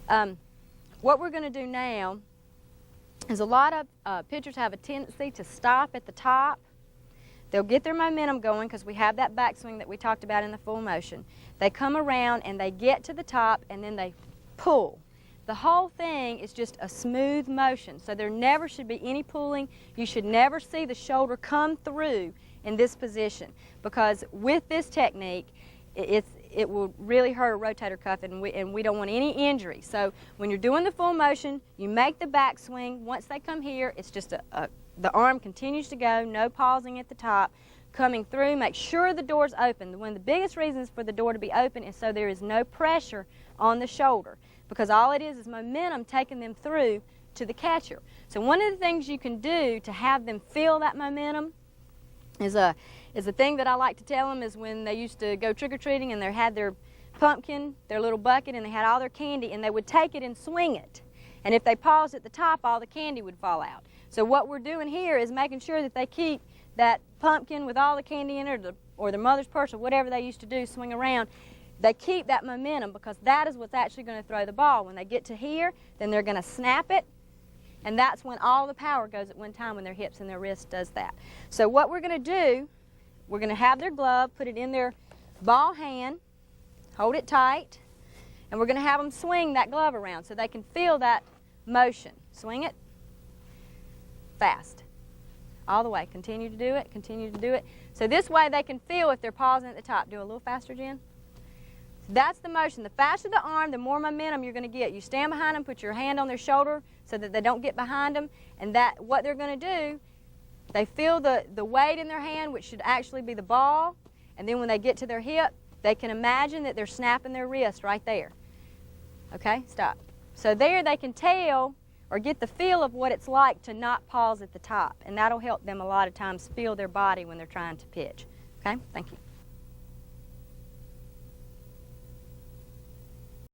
What we're going to do now is a lot of pitchers have a tendency to stop at the top. They'll get their momentum going because we have that backswing that we talked about in the full motion. They come around and they get to the top and then they pull. The whole thing is just a smooth motion, so there never should be any pulling. You should never see the shoulder come through in this position, because with this technique, it will really hurt a rotator cuff, and we don't want any injury. So when you're doing the full motion, you make the backswing. Once they come here, it's just the arm continues to go, no pausing at the top, coming through. Make sure the door's open. One of the biggest reasons for the door to be open is so there is no pressure on the shoulder, because all it is momentum taking them through to the catcher. So one of the things you can do to have them feel that momentum is a thing that I like to tell them is when they used to go trick-or-treating and they had their pumpkin, their little bucket, and they had all their candy, and they would take it and swing it. And if they paused at the top, all the candy would fall out. So what we're doing here is making sure that they keep that pumpkin with all the candy in it, or their mother's purse, or whatever they used to do, swing around. They keep that momentum, because that is what's actually going to throw the ball. When they get to here, then they're going to snap it, and that's when all the power goes at one time, when their hips and their wrist does that. So what we're going to do, we're going to have their glove, put it in their ball hand, hold it tight, and we're going to have them swing that glove around so they can feel that motion. Swing it fast, all the way. Continue to do it, continue to do it. So this way they can feel if they're pausing at the top. Do a little faster, Jen. That's the motion. The faster the arm, the more momentum you're going to get. You stand behind them, put your hand on their shoulder so that they don't get behind them, and that what they're going to do, they feel the weight in their hand, which should actually be the ball, and then when they get to their hip, they can imagine that they're snapping their wrist right there. Okay, stop. So there they can tell or get the feel of what it's like to not pause at the top, and that'll help them a lot of times feel their body when they're trying to pitch. Okay, thank you.